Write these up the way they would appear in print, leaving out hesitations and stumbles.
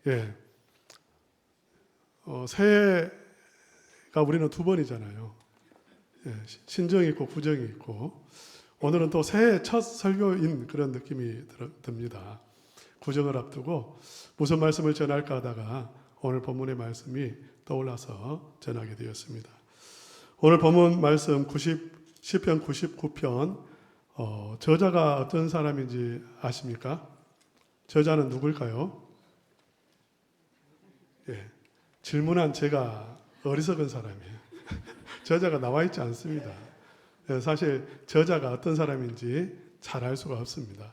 예. 새해가 우리는 두 번이잖아요. 예. 신정이 있고 구정이 있고, 오늘은 또 새해 첫 설교인 그런 느낌이 듭니다. 구정을 앞두고 무슨 말씀을 전할까 하다가 오늘 본문의 말씀이 떠올라서 전하게 되었습니다. 오늘 본문 말씀 시편 99편, 저자가 어떤 사람인지 아십니까? 저자는 누굴까요? 예, 질문한 제가 어리석은 사람이에요. 저자가 나와 있지 않습니다. 사실 저자가 어떤 사람인지 잘 알 수가 없습니다.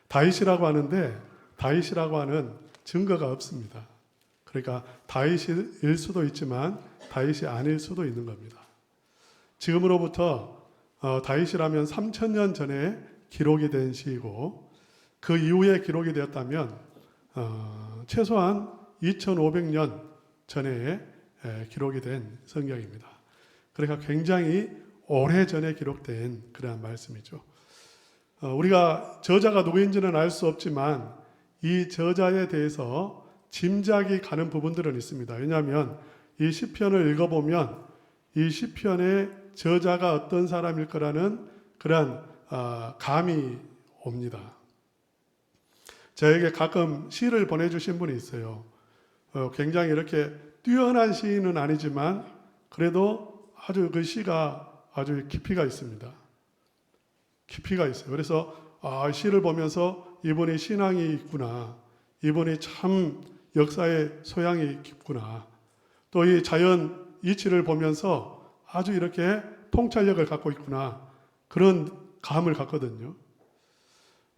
다윗이라고 하는데 다윗이라고 하는 증거가 없습니다. 그러니까 다윗일 수도 있지만 다윗이 아닐 수도 있는 겁니다. 지금으로부터 다윗이라면 3000년 전에 기록이 된 시이고, 그 이후에 기록이 되었다면 최소한 2500년 전에 기록이 된 성경입니다. 그러니까 굉장히 오래전에 기록된 그러한 말씀이죠. 우리가 저자가 누구인지는 알 수 없지만 이 저자에 대해서 짐작이 가는 부분들은 있습니다. 왜냐하면 이 시편을 읽어보면 이 시편의 저자가 어떤 사람일 거라는 그러한 감이 옵니다. 저에게 가끔 시를 보내주신 분이 있어요. 굉장히 이렇게 뛰어난 시인은 아니지만 그래도 아주 그 시가 아주 깊이가 있습니다. 깊이가 있어요. 그래서 시를 보면서 이분이 신앙이 있구나, 이분이 참 역사의 소양이 깊구나, 또 이 자연 이치를 보면서 아주 이렇게 통찰력을 갖고 있구나, 그런 감을 갖거든요.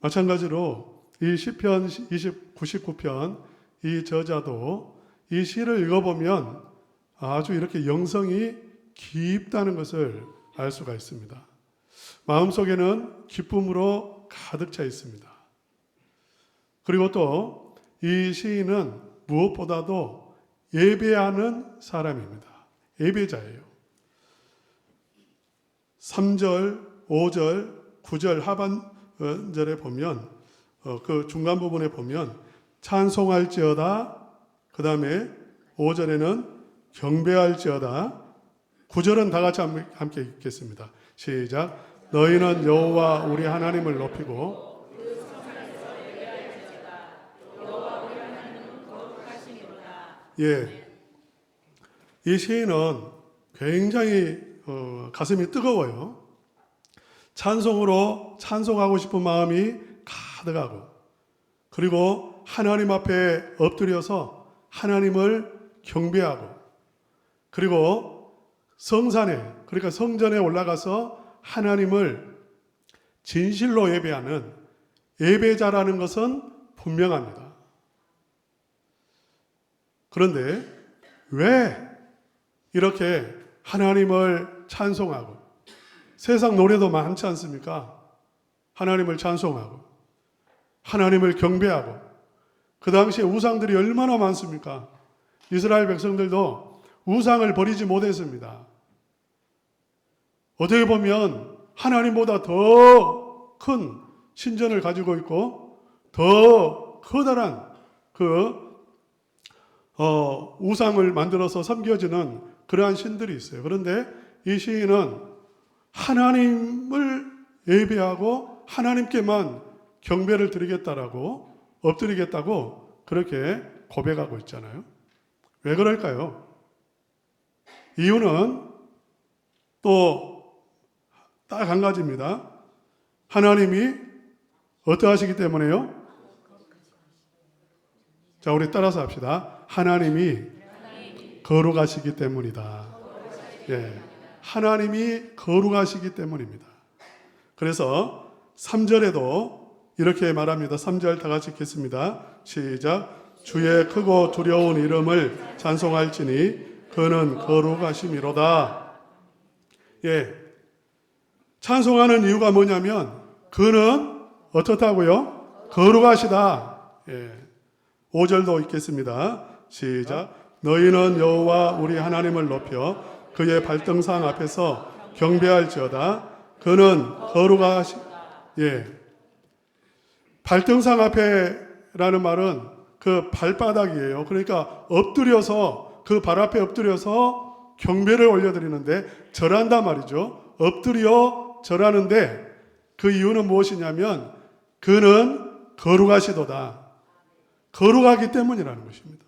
마찬가지로 이 시편 99편 이 저자도 이 시를 읽어보면 아주 이렇게 영성이 깊다는 것을 알 수가 있습니다. 마음속에는 기쁨으로 가득 차 있습니다. 그리고 또 이 시인은 무엇보다도 예배하는 사람입니다. 예배자예요. 3절, 5절, 9절 하반절에 보면 그 중간 부분에 보면 찬송할지어다, 그 다음에 5절에는 경배할지어다, 9절은 다 같이 함께 읽겠습니다. 시작. 너희는 여호와 우리 하나님을 높이고, 예, 이 시인은 굉장히 가슴이 뜨거워요. 찬송으로 찬송하고 싶은 마음이 가득하고, 그리고 하나님 앞에 엎드려서 하나님을 경배하고, 그리고 성산에, 그러니까 성전에 올라가서 하나님을 진실로 예배하는 예배자라는 것은 분명합니다. 그런데 왜 이렇게 하나님을 찬송하고, 세상 노래도 많지 않습니까? 하나님을 찬송하고 하나님을 경배하고, 그 당시에 우상들이 얼마나 많습니까? 이스라엘 백성들도 우상을 버리지 못했습니다. 어떻게 보면 하나님보다 더 큰 신전을 가지고 있고 더 커다란 우상을 만들어서 섬겨지는 그러한 신들이 있어요. 그런데 이 시인은 하나님을 예배하고 하나님께만 경배를 드리겠다라고, 엎드리겠다고 그렇게 고백하고 있잖아요. 왜 그럴까요? 이유는 또 딱 한 가지입니다. 하나님이 어떠하시기 때문에요? 자, 우리 따라서 합시다. 하나님이 거룩하시기 때문이다. 예, 하나님이 거룩하시기 때문입니다. 그래서 3절에도 이렇게 말합니다. 3절 다 같이 읽겠습니다. 시작. 주의 크고 두려운 이름을 찬송할지니 그는 거룩하심이로다. 예, 찬송하는 이유가 뭐냐면 그는 어떻다고요? 거룩하시다. 예, 5절도 읽겠습니다. 시작. 너희는 여호와 우리 하나님을 높여 그의 발등상 앞에서 경배할지어다. 그는 발등상 앞에라는 말은 그 발바닥이에요. 그러니까 엎드려서 그 발 앞에 엎드려서 경배를 올려드리는데 절한단 말이죠. 엎드려 절하는데 그 이유는 무엇이냐면 그는 거룩하시도다. 거룩하기 때문이라는 것입니다.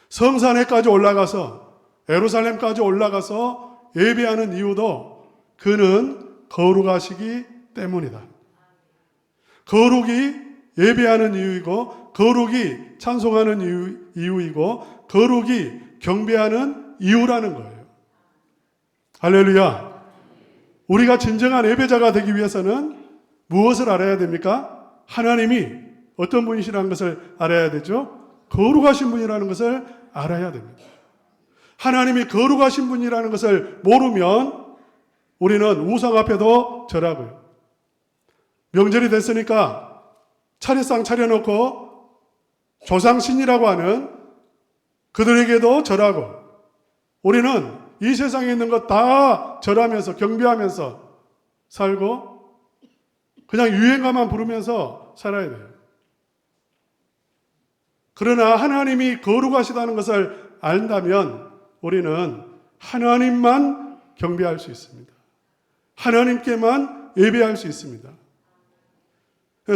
성산에까지 올라가서 예루살렘까지 올라가서 예배하는 이유도 그는 거룩하시기 때문이다. 거룩이 예배하는 이유이고 거룩이 찬송하는 이유이고 거룩이 경배하는 이유라는 거예요. 할렐루야. 우리가 진정한 예배자가 되기 위해서는 무엇을 알아야 됩니까? 하나님이 어떤 분이시라는 것을 알아야 되죠. 거룩하신 분이라는 것을 알아야 됩니다. 하나님이 거룩하신 분이라는 것을 모르면 우리는 우상 앞에도 절하고요. 명절이 됐으니까 차례상 차려놓고 조상신이라고 하는 그들에게도 절하고 우리는 이 세상에 있는 것 다 절하면서 경배하면서 살고 그냥 유행가만 부르면서 살아야 돼요. 그러나 하나님이 거룩하시다는 것을 안다면 우리는 하나님만 경배할 수 있습니다. 하나님께만 예배할 수 있습니다.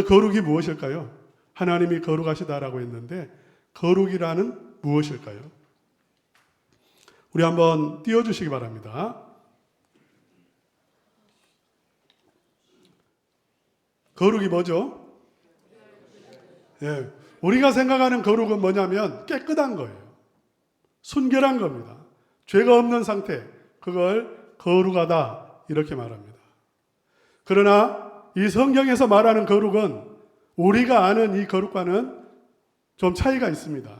거룩이 무엇일까요? 하나님이 거룩하시다라고 했는데 거룩이라는 무엇일까요? 우리 한번 띄워주시기 바랍니다. 거룩이 뭐죠? 예, 우리가 생각하는 거룩은 뭐냐면 깨끗한 거예요. 순결한 겁니다. 죄가 없는 상태, 그걸 거룩하다 이렇게 말합니다. 그러나 이 성경에서 말하는 거룩은 우리가 아는 이 거룩과는 좀 차이가 있습니다.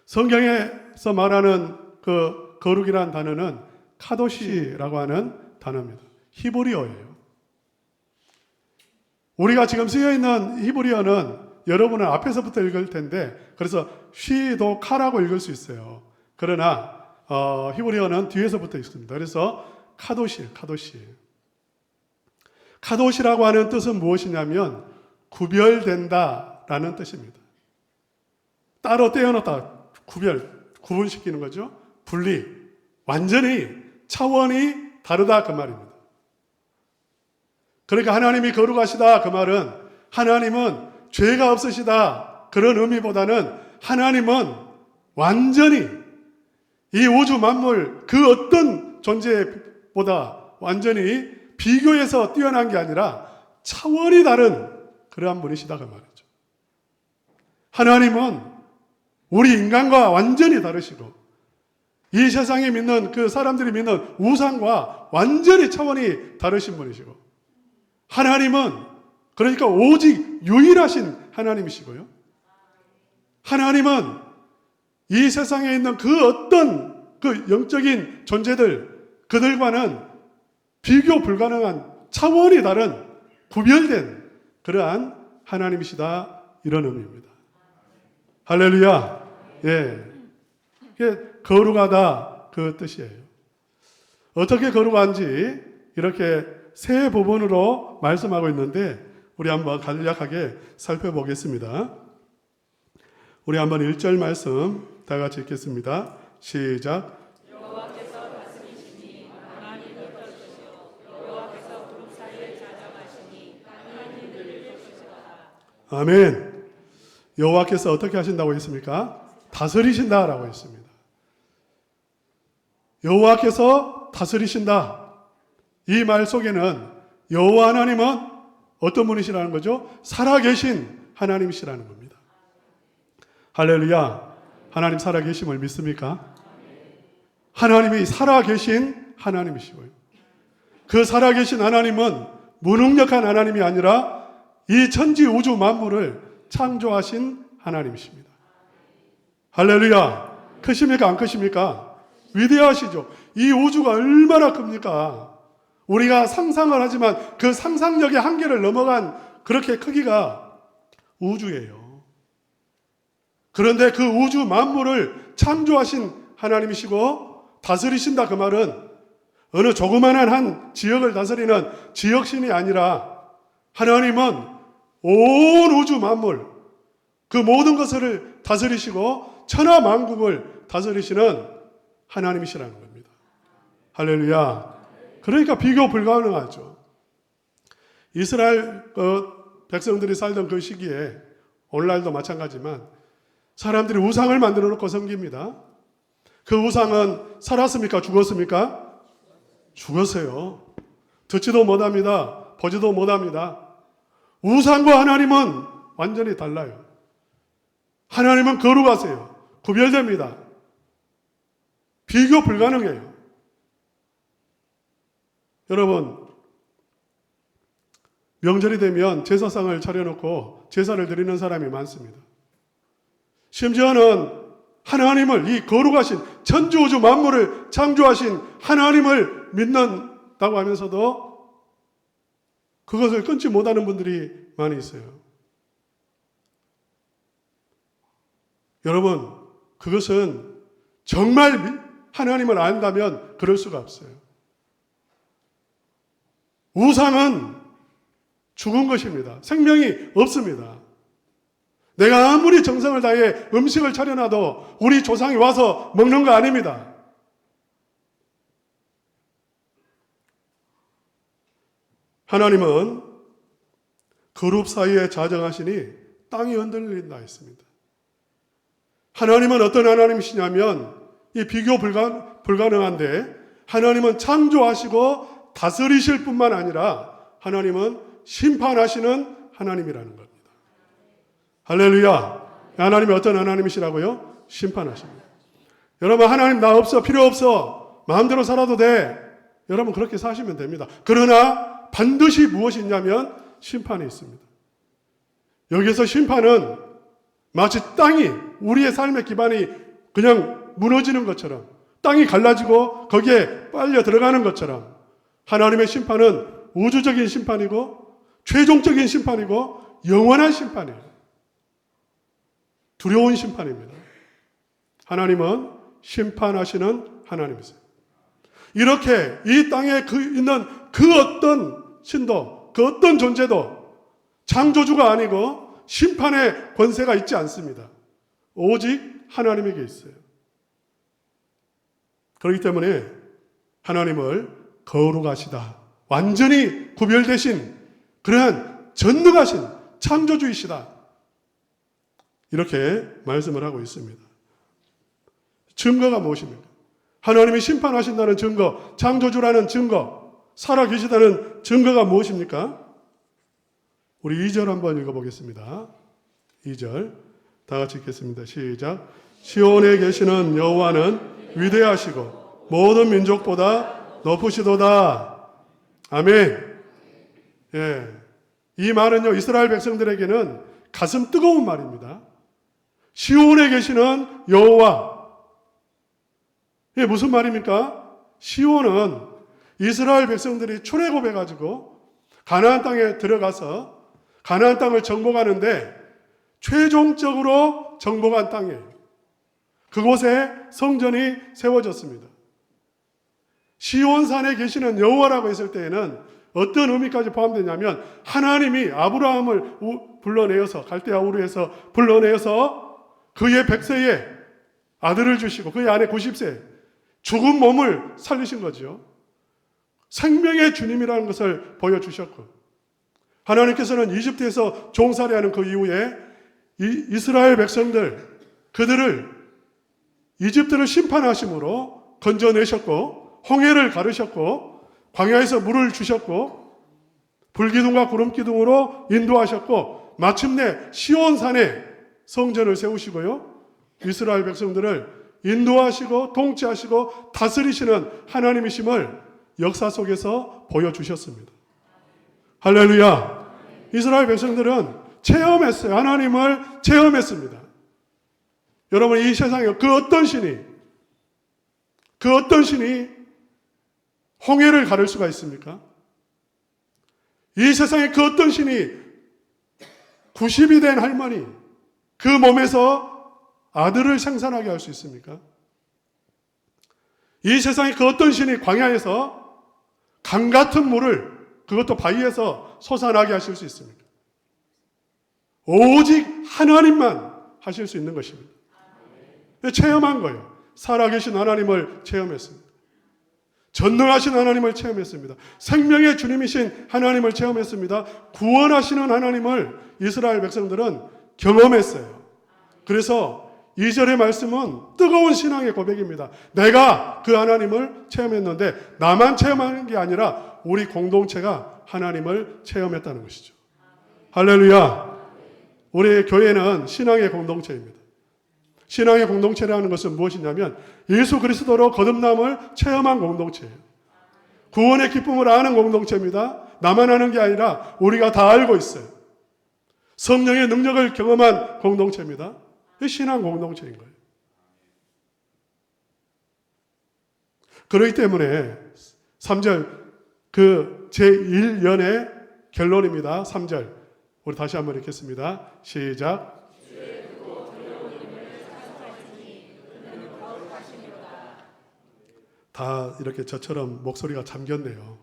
성경에서 말하는 그 거룩이라는 단어는 카도시라고 하는 단어입니다. 히브리어예요. 우리가 지금 쓰여있는 히브리어는 여러분은 앞에서부터 읽을 텐데 그래서 쉬도 카라고 읽을 수 있어요. 그러나 히브리어는 뒤에서부터 읽습니다. 그래서 카도시. 카도시라고 하는 뜻은 무엇이냐면 구별된다라는 뜻입니다. 따로 떼어놓다, 구분시키는 거죠. 분리, 완전히 차원이 다르다 그 말입니다. 그러니까 하나님이 거룩하시다 그 말은 하나님은 죄가 없으시다 그런 의미보다는 하나님은 완전히 이 우주 만물 그 어떤 존재보다 완전히 비교해서 뛰어난 게 아니라 차원이 다른 그러한 분이시다 그 말이죠. 하나님은 우리 인간과 완전히 다르시고 이 세상에 믿는 그 사람들이 믿는 우상과 완전히 차원이 다르신 분이시고 하나님은 그러니까 오직 유일하신 하나님이시고요. 하나님은 이 세상에 있는 그 어떤 그 영적인 존재들 그들과는 비교 불가능한 차원이 다른 구별된 그러한 하나님이시다 이런 의미입니다. 할렐루야. 예. 이게 거룩하다 그 뜻이에요. 어떻게 거룩한지 이렇게 세 부분으로 말씀하고 있는데 우리 한번 간략하게 살펴보겠습니다. 우리 한번 1절 말씀 다 같이 읽겠습니다. 시작. 여호와께서 다스리시니 가난이 흩어지시오. 여호와께서 구름 사이에 잠잠하시니 가난이 들릴 것이다. 아멘. 여호와께서 어떻게 하신다고 했습니까? 다스리신다라고 했습니다. 여호와께서 다스리신다. 이 말 속에는 여호와 하나님은 어떤 분이시라는 거죠? 살아계신 하나님이시라는 겁니다. 할렐루야. 하나님 살아계심을 믿습니까? 하나님이 살아계신 하나님이시고요. 그 살아계신 하나님은 무능력한 하나님이 아니라 이 천지 우주 만물을 창조하신 하나님이십니다. 할렐루야. 크십니까? 안 크십니까? 위대하시죠. 이 우주가 얼마나 큽니까? 우리가 상상을 하지만 그 상상력의 한계를 넘어간 그렇게 크기가 우주예요. 그런데 그 우주 만물을 창조하신 하나님이시고 다스리신다 그 말은 어느 조그만한 한 지역을 다스리는 지역신이 아니라 하나님은 온 우주 만물 그 모든 것을 다스리시고 천하 만국을 다스리시는 하나님이시라는 겁니다. 할렐루야. 그러니까 비교 불가능하죠. 이스라엘 백성들이 살던 그 시기에 오늘날도 마찬가지지만 사람들이 우상을 만들어 놓고 섬깁니다. 그 우상은 살았습니까? 죽었습니까? 죽었어요. 듣지도 못합니다. 보지도 못합니다. 우상과 하나님은 완전히 달라요. 하나님은 거룩하세요. 구별됩니다. 비교 불가능해요. 여러분, 명절이 되면 제사상을 차려놓고 제사를 드리는 사람이 많습니다. 심지어는 하나님을, 이 거룩하신 천지우주 만물을 창조하신 하나님을 믿는다고 하면서도 그것을 끊지 못하는 분들이 많이 있어요. 여러분, 그것은 정말 하나님을 안다면 그럴 수가 없어요. 우상은 죽은 것입니다. 생명이 없습니다. 내가 아무리 정성을 다해 음식을 차려놔도 우리 조상이 와서 먹는 거 아닙니다. 하나님은 그룹 사이에 자정하시니 땅이 흔들린다 했습니다. 하나님은 어떤 하나님이시냐면 이 비교 불가능한데 하나님은 창조하시고 다스리실 뿐만 아니라 하나님은 심판하시는 하나님이라는 겁니다. 할렐루야. 하나님이 어떤 하나님이시라고요? 심판하십니다. 여러분, 하나님 나 없어, 필요 없어, 마음대로 살아도 돼. 여러분 그렇게 사시면 됩니다. 그러나 반드시 무엇이 있냐면 심판이 있습니다. 여기서 심판은 마치 땅이, 우리의 삶의 기반이 그냥 무너지는 것처럼, 땅이 갈라지고 거기에 빨려 들어가는 것처럼 하나님의 심판은 우주적인 심판이고 최종적인 심판이고 영원한 심판이에요. 두려운 심판입니다. 하나님은 심판하시는 하나님이세요. 이렇게 이 땅에 있는 그 어떤 신도, 그 어떤 존재도 창조주가 아니고 심판의 권세가 있지 않습니다. 오직 하나님에게 있어요. 그렇기 때문에 하나님을 거룩하시다, 완전히 구별되신 그러한 전능하신 창조주이시다, 이렇게 말씀을 하고 있습니다. 증거가 무엇입니까? 하나님이 심판하신다는 증거, 창조주라는 증거, 살아계시다는 증거가 무엇입니까? 우리 2절 한번 읽어보겠습니다. 2절 다 같이 읽겠습니다. 시작. 시온에 계시는 여호와는 위대하시고 모든 민족보다 높으시도다. 아멘. 예, 이 말은요 이스라엘 백성들에게는 가슴 뜨거운 말입니다. 시온에 계시는 여호와. 이게 무슨 말입니까? 시온은 이스라엘 백성들이 출애굽해가지고 가나안 땅에 들어가서 가나안 땅을 정복하는데 최종적으로 정복한 땅이에요. 그곳에 성전이 세워졌습니다. 시온산에 계시는 여호와라고 했을 때에는 어떤 의미까지 포함되냐면 하나님이 아브라함을 불러내어서 갈대아 우르에서 불러내어서 그의 100세에 아들을 주시고 그의 아내 90세 죽은 몸을 살리신 거죠. 생명의 주님이라는 것을 보여주셨고 하나님께서는 이집트에서 종살이하는 그 이후에 이스라엘 백성들 그들을 이집트를 심판하심으로 건져내셨고 홍해를 가르셨고 광야에서 물을 주셨고 불기둥과 구름기둥으로 인도하셨고 마침내 시온산에 성전을 세우시고요. 이스라엘 백성들을 인도하시고 통치하시고 다스리시는 하나님이심을 역사 속에서 보여주셨습니다. 할렐루야. 이스라엘 백성들은 체험했어요. 하나님을 체험했습니다. 여러분 이 세상에 그 어떤 신이 홍해를 가를 수가 있습니까? 이 세상에 그 어떤 신이 90이 된 할머니 그 몸에서 아들을 생산하게 할 수 있습니까? 이 세상에 그 어떤 신이 광야에서 강 같은 물을 그것도 바위에서 솟아나게 하실 수 있습니까? 오직 하나님만 하실 수 있는 것입니다. 체험한 거예요. 살아계신 하나님을 체험했습니다. 전능하신 하나님을 체험했습니다. 생명의 주님이신 하나님을 체험했습니다. 구원하시는 하나님을 이스라엘 백성들은 경험했어요. 그래서 2절의 말씀은 뜨거운 신앙의 고백입니다. 내가 그 하나님을 체험했는데 나만 체험하는 게 아니라 우리 공동체가 하나님을 체험했다는 것이죠. 할렐루야. 우리 교회는 신앙의 공동체입니다. 신앙의 공동체라는 것은 무엇이냐면 예수 그리스도로 거듭남을 체험한 공동체예요. 구원의 기쁨을 아는 공동체입니다. 나만 아는 게 아니라 우리가 다 알고 있어요. 성령의 능력을 경험한 공동체입니다. 이 신앙 공동체인 거예요. 그렇기 때문에 3절 그 제1연의 결론입니다. 3절 우리 다시 한번 읽겠습니다. 시작. 다 이렇게 저처럼 목소리가 잠겼네요.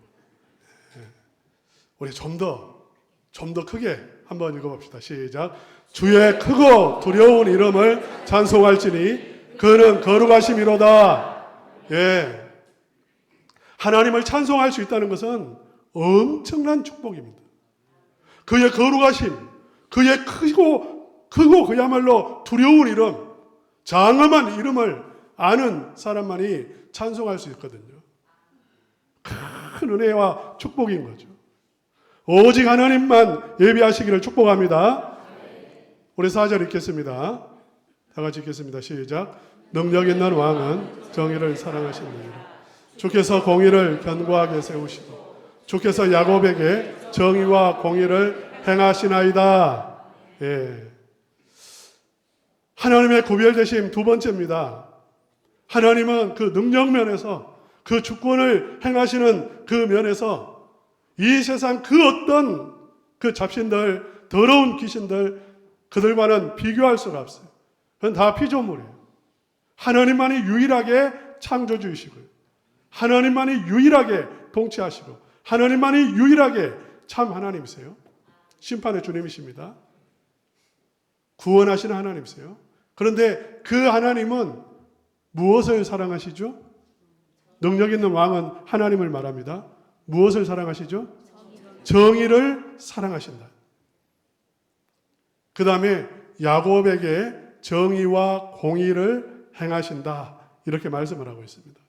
우리 좀 더 크게 한번 읽어봅시다. 시작. 주의 크고 두려운 이름을 찬송할지니 그는 거룩하심이로다. 예. 하나님을 찬송할 수 있다는 것은 엄청난 축복입니다. 그의 거룩하심, 그의 크고 그야말로 두려운 이름, 장엄한 이름을 아는 사람만이 찬송할 수 있거든요. 큰 은혜와 축복인 거죠. 오직 하나님만 예비하시기를 축복합니다. 우리 4절 읽겠습니다. 다 같이 읽겠습니다. 시작. 능력 있는 왕은 정의를 사랑하시느니라. 주께서 공의를 견고하게 세우시고 주께서 야곱에게 정의와 공의를 행하시나이다. 예. 하나님의 구별되심 두 번째입니다. 하나님은 그 능력 면에서 그 주권을 행하시는 그 면에서 이 세상 그 어떤 그 잡신들, 더러운 귀신들 그들과는 비교할 수가 없어요. 그건 다 피조물이에요. 하나님만이 유일하게 창조주이시고요. 하나님만이 유일하게 통치하시고 하나님만이 유일하게 참 하나님이세요. 심판의 주님이십니다. 구원하시는 하나님이세요. 그런데 그 하나님은 무엇을 사랑하시죠? 능력 있는 왕은 하나님을 말합니다. 무엇을 사랑하시죠? 정의를 사랑하신다. 그 다음에 야곱에게 정의와 공의를 행하신다. 이렇게 말씀을 하고 있습니다.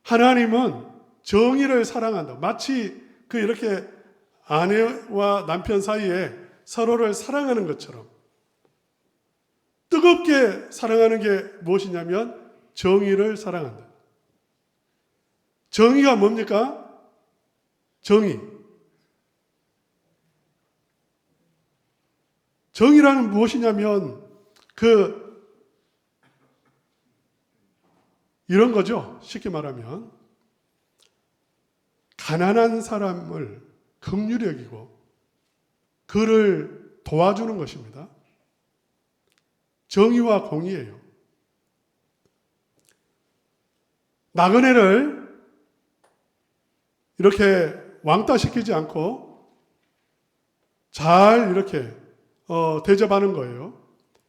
하나님은 정의를 사랑한다. 마치 이렇게 아내와 남편 사이에 서로를 사랑하는 것처럼 뜨겁게 사랑하는 게 무엇이냐면 정의를 사랑한다. 정의가 뭡니까? 정의. 정의라는 무엇이냐면 이런 거죠. 쉽게 말하면 가난한 사람을 긍휼히 여기고 그를 도와주는 것입니다. 정의와 공의예요. 나그네를 이렇게 왕따시키지 않고 잘 이렇게 대접하는 거예요.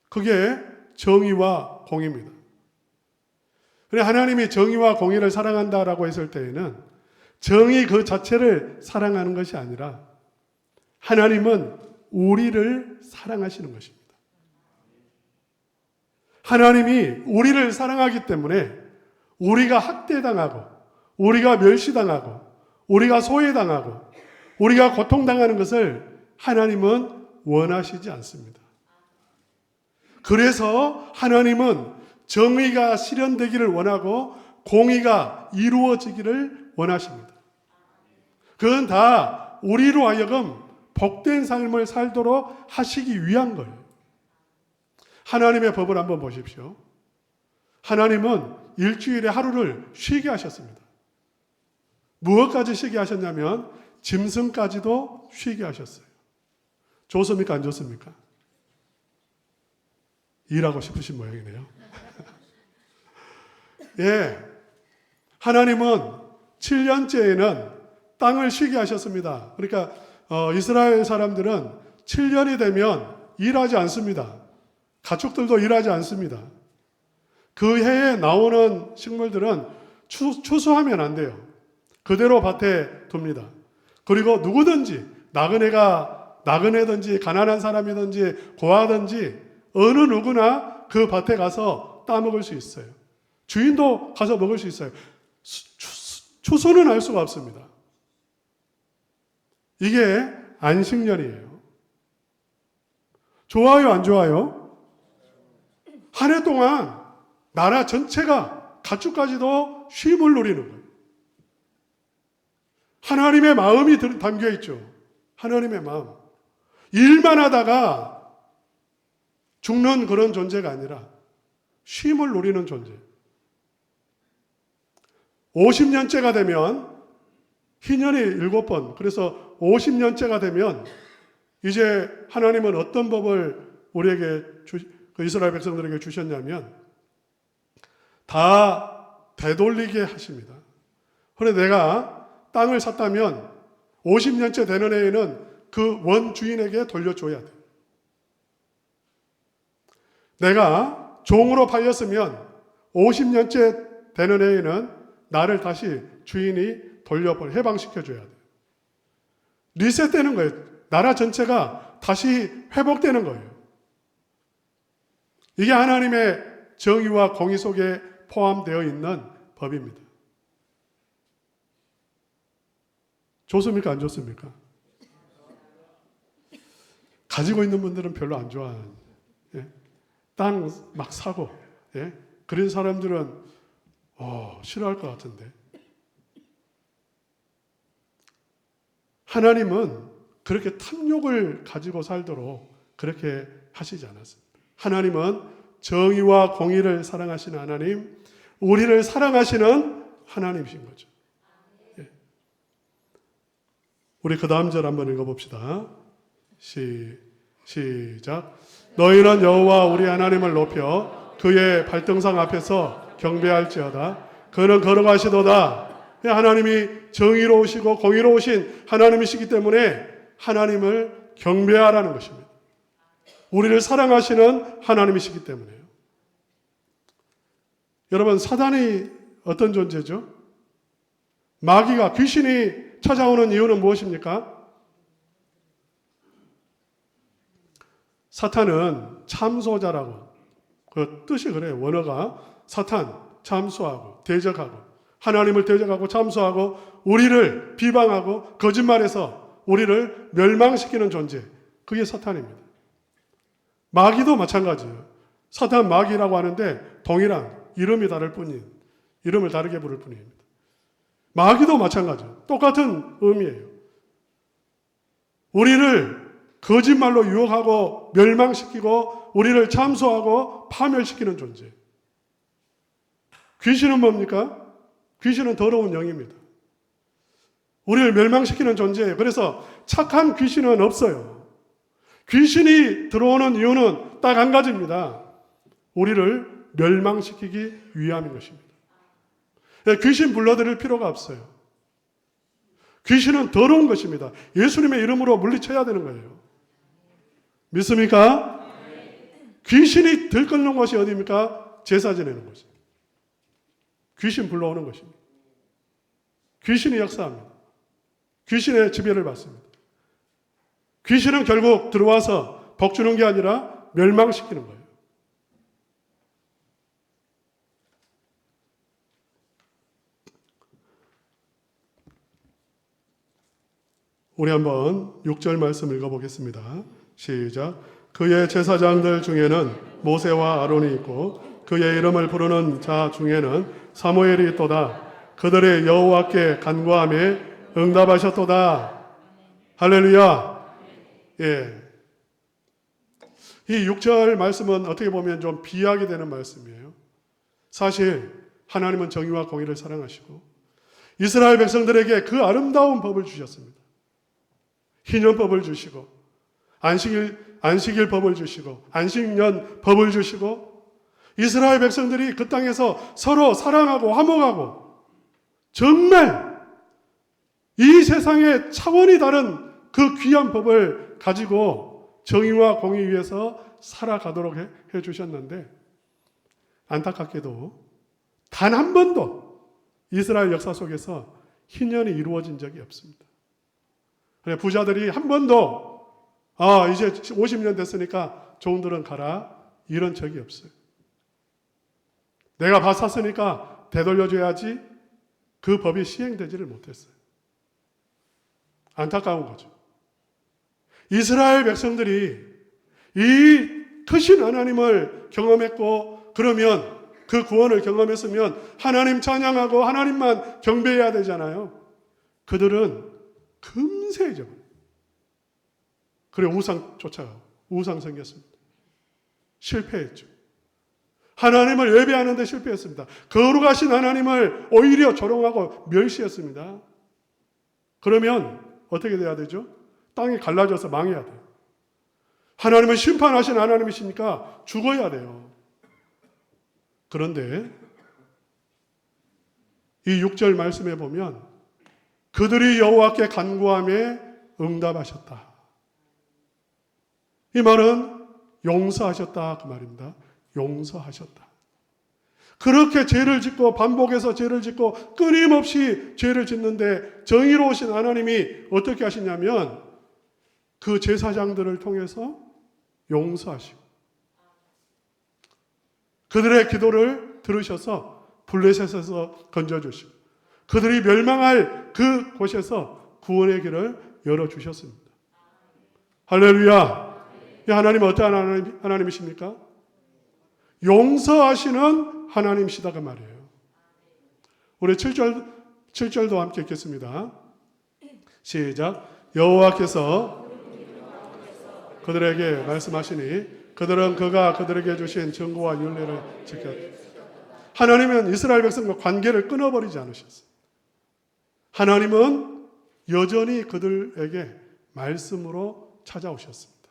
그게 정의와 공의입니다. 그래 하나님이 정의와 공의를 사랑한다라고 했을 때에는 정의 그 자체를 사랑하는 것이 아니라 하나님은 우리를 사랑하시는 것입니다. 하나님이 우리를 사랑하기 때문에 우리가 학대당하고 우리가 멸시당하고 우리가 소외당하고 우리가 고통당하는 것을 하나님은 원하시지 않습니다. 그래서 하나님은 정의가 실현되기를 원하고 공의가 이루어지기를 원하십니다. 그건 다 우리로 하여금 복된 삶을 살도록 하시기 위한 거예요. 하나님의 법을 한번 보십시오. 하나님은 일주일에 하루를 쉬게 하셨습니다. 무엇까지 쉬게 하셨냐면 짐승까지도 쉬게 하셨어요. 좋습니까? 안 좋습니까? 일하고 싶으신 모양이네요. 예, 하나님은 7년째에는 땅을 쉬게 하셨습니다. 그러니까 이스라엘 사람들은 7년이 되면 일하지 않습니다. 가축들도 일하지 않습니다. 그 해에 나오는 식물들은 추수하면 안 돼요. 그대로 밭에 둡니다. 그리고 누구든지 나그네든지 가난한 사람이든지 고아든지 어느 누구나 그 밭에 가서 따먹을 수 있어요. 주인도 가서 먹을 수 있어요. 추수는 할 수가 없습니다. 이게 안식년이에요. 좋아요, 안 좋아요? 한 해 동안 나라 전체가 가축까지도 쉼을 누리는 거예요. 하나님의 마음이 담겨 있죠. 하나님의 마음. 일만 하다가 죽는 그런 존재가 아니라 쉼을 누리는 존재. 50년째가 되면 희년이 7번, 그래서 50년째가 되면 이제 하나님은 어떤 법을 우리에게 그 이스라엘 백성들에게 주셨냐면 다 되돌리게 하십니다. 그런데 내가 땅을 샀다면 50년째 되는 해에는 그 원 주인에게 돌려줘야 돼. 내가 종으로 팔렸으면 50년째 되는 해에는 나를 다시 주인이 해방시켜줘야 돼. 리셋되는 거예요. 나라 전체가 다시 회복되는 거예요. 이게 하나님의 정의와 공의 속에 포함되어 있는 법입니다. 좋습니까? 안 좋습니까? 가지고 있는 분들은 별로 안 좋아하는, 땅 막 사고, 그런 사람들은 싫어할 것 같은데. 하나님은 그렇게 탐욕을 가지고 살도록 그렇게 하시지 않았습니다. 하나님은 정의와 공의를 사랑하시는 하나님, 우리를 사랑하시는 하나님이신 거죠. 우리 그 다음 절 한번 읽어봅시다. 시작. 너희는 여호와 우리 하나님을 높여 그의 발등상 앞에서 경배할지어다. 그는 걸어가시도다. 하나님이 정의로우시고 공의로우신 하나님이시기 때문에 하나님을 경배하라는 것입니다. 우리를 사랑하시는 하나님이시기 때문에요. 여러분, 사단이 어떤 존재죠? 마귀가, 귀신이 찾아오는 이유는 무엇입니까? 사탄은 참소자라고, 그 뜻이 그래요. 원어가 사탄, 참소하고 대적하고, 하나님을 대적하고 참소하고 우리를 비방하고 거짓말해서 우리를 멸망시키는 존재, 그게 사탄입니다. 마귀도 마찬가지예요. 사탄, 마귀라고 하는데 동일한 이름이 다를 뿐인, 이름을 다르게 부를 뿐입니다. 마귀도 마찬가지예요. 똑같은 의미예요. 우리를 거짓말로 유혹하고 멸망시키고 우리를 참소하고 파멸시키는 존재. 귀신은 뭡니까? 귀신은 더러운 영입니다. 우리를 멸망시키는 존재예요. 그래서 착한 귀신은 없어요. 귀신이 들어오는 이유는 딱 한 가지입니다. 우리를 멸망시키기 위함인 것입니다. 귀신 불러들일 필요가 없어요. 귀신은 더러운 것입니다. 예수님의 이름으로 물리쳐야 되는 거예요. 믿습니까? 귀신이 들끓는 것이 어디입니까? 제사 지내는 것입니다. 귀신 불러오는 것입니다. 귀신이 역사합니다. 귀신의 지배를 받습니다. 귀신은 결국 들어와서 복 주는 게 아니라 멸망시키는 거예요. 우리 한번 6절 말씀 읽어보겠습니다. 시작. 그의 제사장들 중에는 모세와 아론이 있고 그의 이름을 부르는 자 중에는 사무엘이 있도다. 그들의 여호와께 간구하며 응답하셨도다. 할렐루야. 예. 이 6절 말씀은 어떻게 보면 좀 비약이 되는 말씀이에요. 사실 하나님은 정의와 공의를 사랑하시고 이스라엘 백성들에게 그 아름다운 법을 주셨습니다. 희년법을 주시고 안식일 법을 주시고 안식년 법을 주시고 이스라엘 백성들이 그 땅에서 서로 사랑하고 화목하고 정말 이 세상에 차원이 다른 그 귀한 법을 가지고 정의와 공의 위에서 살아가도록 해주셨는데 안타깝게도 단 한 번도 이스라엘 역사 속에서 희년이 이루어진 적이 없습니다. 부자들이 한 번도 이제 50년 됐으니까 종들은 가라 이런 적이 없어요. 내가 밭 샀으니까 되돌려줘야지 그 법이 시행되지를 못했어요. 안타까운 거죠. 이스라엘 백성들이 이 크신 하나님을 경험했고 그러면 그 구원을 경험했으면 하나님 찬양하고 하나님만 경배해야 되잖아요. 그들은 금세 잊어버려요. 그래 우상 쫓아가고 우상 생겼습니다. 실패했죠. 하나님을 예배하는데 실패했습니다. 거룩하신 하나님을 오히려 조롱하고 멸시했습니다. 그러면 어떻게 돼야 되죠? 땅이 갈라져서 망해야 돼요. 하나님은 심판하신 하나님이시니까 죽어야 돼요. 그런데 이 6절 말씀에 보면 그들이 여호와께 간구함에 응답하셨다. 이 말은 용서하셨다 그 말입니다. 용서하셨다. 그렇게 죄를 짓고 반복해서 죄를 짓고 끊임없이 죄를 짓는데 정의로우신 하나님이 어떻게 하시냐면 그 제사장들을 통해서 용서하시고 그들의 기도를 들으셔서 블레셋에서 건져주시고 그들이 멸망할 그 곳에서 구원의 길을 열어주셨습니다. 할렐루야. 이 하나님은 어떠한 하나님이십니까? 용서하시는 하나님이시다 그 말이에요. 우리 7절도 함께 읽겠습니다. 시작. 여호와께서 그들에게 말씀하시니 그들은 그가 그들에게 주신 정고와 율례를 지켰다. 하나님은 이스라엘 백성과 관계를 끊어버리지 않으셨어요. 하나님은 여전히 그들에게 말씀으로 찾아오셨습니다.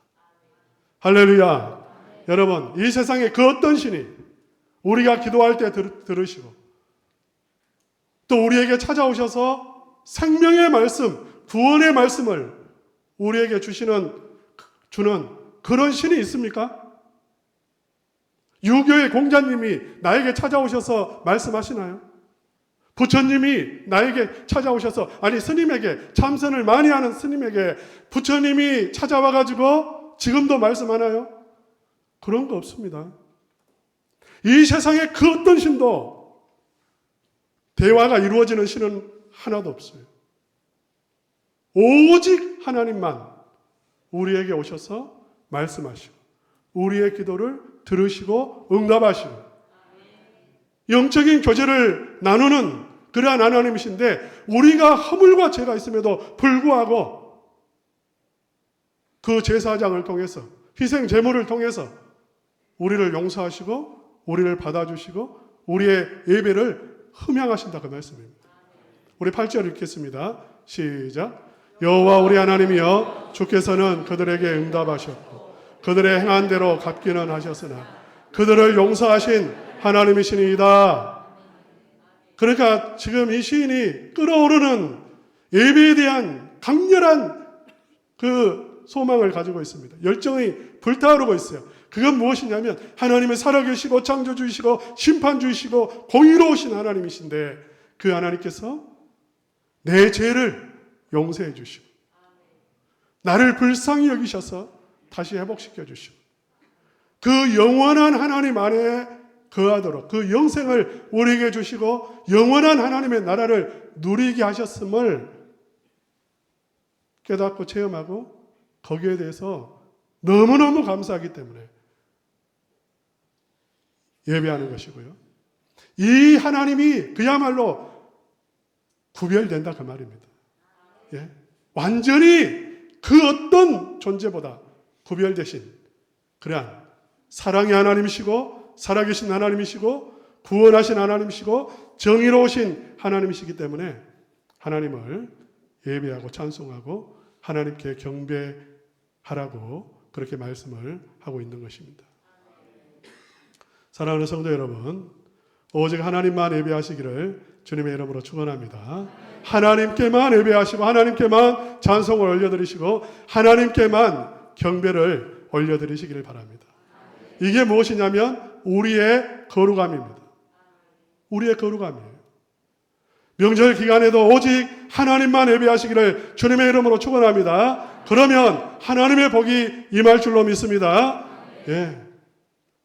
할렐루야. 여러분, 이 세상에 그 어떤 신이 우리가 기도할 때 들으시고 또 우리에게 찾아오셔서 생명의 말씀, 구원의 말씀을 우리에게 주는 그런 신이 있습니까? 유교의 공자님이 나에게 찾아오셔서 말씀하시나요? 부처님이 나에게 찾아오셔서 스님에게 참선을 많이 하는 스님에게 부처님이 찾아와가지고 지금도 말씀하나요? 그런 거 없습니다. 이 세상에 그 어떤 신도 대화가 이루어지는 신은 하나도 없어요. 오직 하나님만 우리에게 오셔서 말씀하시고 우리의 기도를 들으시고 응답하시고 영적인 교제를 나누는 그러한 하나님이신데 우리가 허물과 죄가 있음에도 불구하고 그 제사장을 통해서 희생 제물을 통해서 우리를 용서하시고 우리를 받아주시고 우리의 예배를 흠양하신다 그 말씀입니다. 우리 8절 읽겠습니다. 시작. 여호와 우리 하나님이여 주께서는 그들에게 응답하셨고 그들의 행한 대로 갚기는 하셨으나 그들을 용서하신 하나님이시니이다. 그러니까 지금 이 시인이 끓어오르는 예배에 대한 강렬한 그 소망을 가지고 있습니다. 열정이 불타오르고 있어요. 그건 무엇이냐면 하나님은 살아계시고 창조주이시고 심판주이시고 공의로우신 하나님이신데 그 하나님께서 내 죄를 용서해 주시고 나를 불쌍히 여기셔서 다시 회복시켜 주시고 그 영원한 하나님 안에 거하도록 그 영생을 우리에게 주시고 영원한 하나님의 나라를 누리게 하셨음을 깨닫고 체험하고 거기에 대해서 너무너무 감사하기 때문에 예배하는 것이고요. 이 하나님이 그야말로 구별된다 그 말입니다. 예? 완전히 그 어떤 존재보다 구별되신 그러한 사랑의 하나님이시고 살아계신 하나님이시고 구원하신 하나님이시고 정의로우신 하나님이시기 때문에 하나님을 예배하고 찬송하고 하나님께 경배하라고 그렇게 말씀을 하고 있는 것입니다. 사랑하는 성도 여러분, 오직 하나님만 예배하시기를 주님의 이름으로 축원합니다. 하나님께만 예배하시고 하나님께만 찬송을 올려드리시고 하나님께만 경배를 올려드리시기를 바랍니다. 이게 무엇이냐면 우리의 거룩함입니다. 우리의 거룩함이에요. 명절 기간에도 오직 하나님만 예배하시기를 주님의 이름으로 축원합니다. 그러면 하나님의 복이 임할 줄로 믿습니다. 예.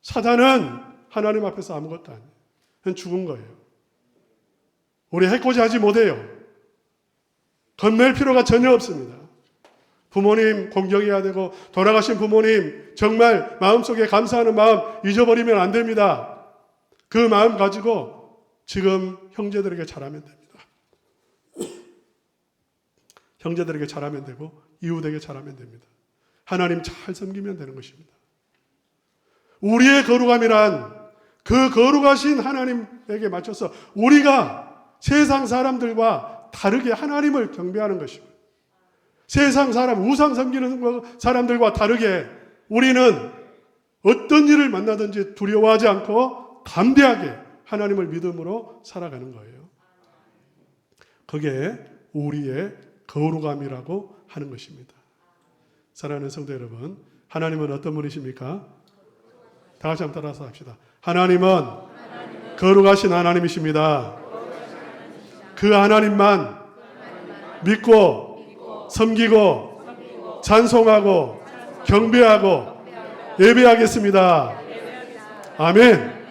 사단은 하나님 앞에서 아무것도 아니에요. 그냥 죽은 거예요. 우리 해코지 하지 못해요. 겁낼 필요가 전혀 없습니다. 부모님 공경해야 되고 돌아가신 부모님 정말 마음속에 감사하는 마음 잊어버리면 안 됩니다. 그 마음 가지고 지금 형제들에게 잘하면 됩니다. 형제들에게 잘하면 되고 이웃에게 잘하면 됩니다. 하나님 잘 섬기면 되는 것입니다. 우리의 거룩함이란 그 거룩하신 하나님에게 맞춰서 우리가 세상 사람들과 다르게 하나님을 경배하는 것입니다. 세상 사람, 우상 섬기는 사람들과 다르게 우리는 어떤 일을 만나든지 두려워하지 않고 담대하게 하나님을 믿음으로 살아가는 거예요. 그게 우리의 거룩함이라고 하는 것입니다. 사랑하는 성도 여러분, 하나님은 어떤 분이십니까? 다 같이 한번 따라서 합시다. 하나님은 거룩하신 하나님이십니다. 그 하나님만 믿고 섬기고 찬송하고 경배하고 예배하겠습니다. 아멘.